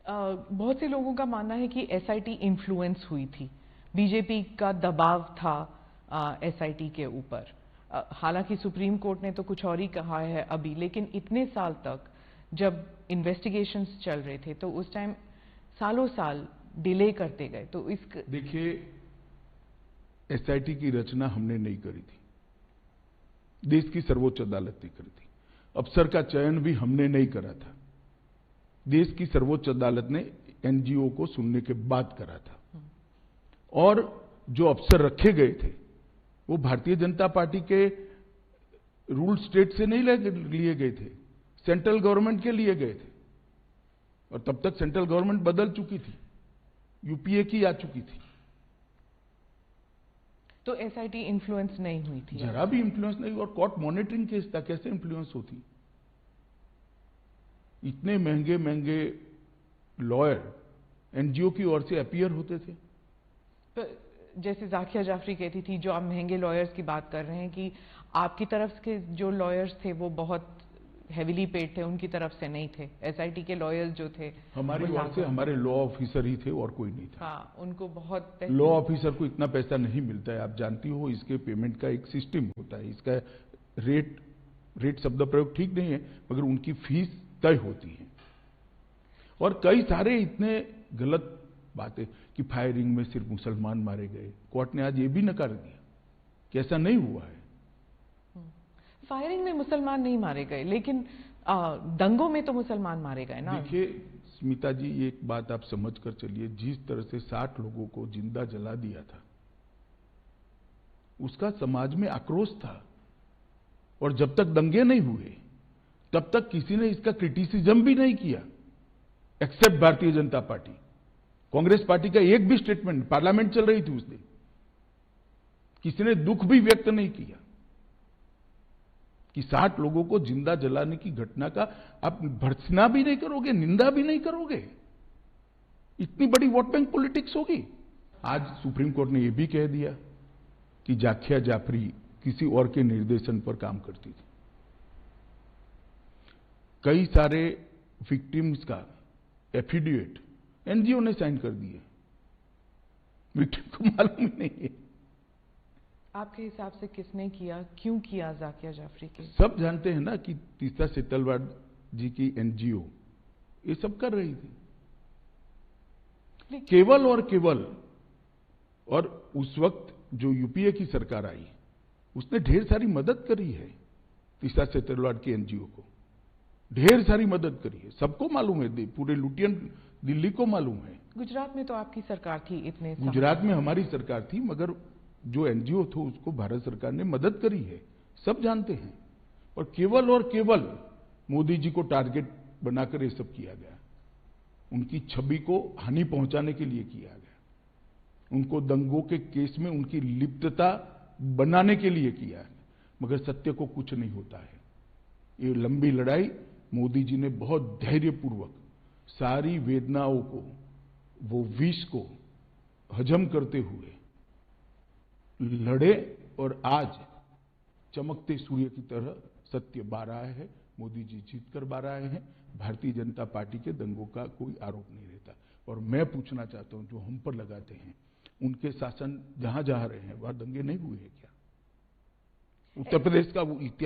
बहुत से लोगों का मानना है कि एसआईटी इन्फ्लुएंस हुई थी, बीजेपी का दबाव था एसआईटी के ऊपर। हालांकि सुप्रीम कोर्ट ने तो कुछ और ही कहा है अभी, लेकिन इतने साल तक जब इन्वेस्टिगेशंस चल रहे थे तो उस टाइम सालों साल डिले करते गए। तो इस देखिए, एसआईटी की रचना हमने नहीं करी थी, देश की सर्वोच्च अदालत ने करी थी। अफसर का चयन भी हमने नहीं करा था, देश की सर्वोच्च अदालत ने एनजीओ को सुनने के बाद करा था। और जो अफसर रखे गए थे वो भारतीय जनता पार्टी के रूल स्टेट से नहीं लिए गए थे, सेंट्रल गवर्नमेंट के लिए गए थे। और तब तक सेंट्रल गवर्नमेंट बदल चुकी थी, यूपीए की आ चुकी थी। तो एसआईटी इन्फ्लुएंस नहीं हुई थी, जरा भी इन्फ्लुएंस नहीं। और कोर्ट मॉनिटरिंग केस था, कैसे इन्फ्लुएंस होती? इतने महंगे महंगे लॉयर एनजीओ की ओर से अपीयर होते थे। तो जैसे जाकिया जाफरी कहती थी, जो आप महंगे लॉयर्स की बात कर रहे हैं, कि आपकी तरफ के जो लॉयर्स थे वो बहुत हेविली पेड थे, उनकी तरफ से नहीं थे। एसआईटी के लॉयर्स जो थे हमारी ओर से हमारे लॉ ऑफिसर ही थे और कोई नहीं था। हाँ, उनको बहुत लॉ ऑफिसर को इतना पैसा नहीं मिलता है, आप जानती हो। इसके पेमेंट का एक सिस्टम होता है, इसका रेट शब्द प्रयोग ठीक नहीं है, मगर उनकी फीस तय होती है। और कई सारे इतने गलत बातें कि फायरिंग में सिर्फ मुसलमान मारे गए। कोर्ट ने आज ये भी नकार दिया कि ऐसा नहीं हुआ है। फायरिंग में मुसलमान नहीं मारे गए, लेकिन दंगों में तो मुसलमान मारे गए ना। देखिए स्मिता जी, एक बात आप समझ कर चलिए, जिस तरह से 60 लोगों को जिंदा जला दिया था, उसका समाज में आक्रोश था। और जब तक दंगे नहीं हुए तब तक किसी ने इसका क्रिटिसिज्म भी नहीं किया, accept Bharatiya Janata party. Congress party का एक भी स्टेटमेंट, पार्लियामेंट चल रही थी उस दिन, किसी ने दुख भी व्यक्त नहीं किया कि 60 लोगों को जिंदा जलाने की घटना का आप भर्त्सना भी नहीं करोगे, निंदा भी नहीं करोगे। इतनी बड़ी वोट बैंक पॉलिटिक्स होगी। आज सुप्रीम कोर्ट ने यह भी कह दिया कि जाकिया जाफरी किसी और के निर्देशन पर काम करती थी। कई सारे विक्टिम्स का एफिडेविट एनजीओ ने साइन कर दिए, विक्टिम को मालूम ही नहीं है। आपके हिसाब से किसने किया, क्यों किया जाकिया जाफरी के? सब जानते हैं ना कि तीस्ता सेतलवाड जी की एनजीओ ये सब कर रही थी, केवल और केवल। और उस वक्त जो यूपीए की सरकार आई, उसने ढेर सारी मदद करी है तीस्ता सेतलवाड की एनजीओ को, ढेर सारी मदद करी है। सबको मालूम है, पूरे लुटियन दिल्ली को मालूम है। गुजरात में तो आपकी सरकार थी, इतने गुजरात में हमारी सरकार थी, मगर जो एनजीओ थे उसको भारत सरकार ने मदद करी है, सब जानते हैं। और केवल मोदी जी को टारगेट बनाकर ये सब किया गया, उनकी छवि को हानि पहुंचाने के लिए किया गया, उनको दंगों के केस में उनकी लिप्तता बनाने के लिए किया है। मगर सत्य को कुछ नहीं होता है। ये लंबी लड़ाई मोदी जी ने बहुत धैर्यपूर्वक सारी वेदनाओं को, वो विष को हजम करते हुए लड़े। और आज चमकते सूर्य की तरह सत्य बाहर आया है, मोदी जी जीत कर बाहर आए हैं। भारतीय जनता पार्टी के दंगों का कोई आरोप नहीं रहता। और मैं पूछना चाहता हूं, जो हम पर लगाते हैं, उनके शासन जहां जहां रहे हैं वहां दंगे नहीं हुए हैं क्या? उत्तर प्रदेश का वो इतिहास